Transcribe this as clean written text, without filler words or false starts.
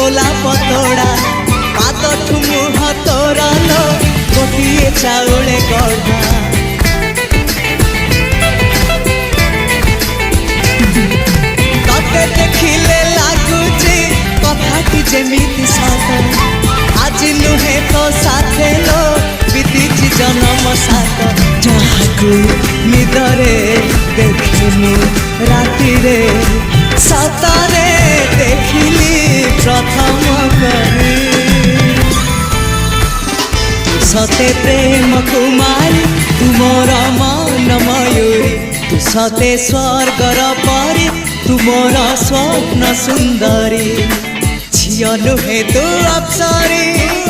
गोलाप तोड़ा पाद मुह तोर लो गोटे चाउले गढ़ा तते देखिले लगुची कथाटी जेमिति सत आज नुहे तो साथे लो बीतीची जन्म सात जहाकू निदरे देखिमु राति रे सतरे देखिली प्रथम करी सते प्रेम कुमारी तुमर मन मयूरी तू सते स्वर्गर परी तुमर स्वप्न सुंदरी झियो नुहे तू अप्सरी।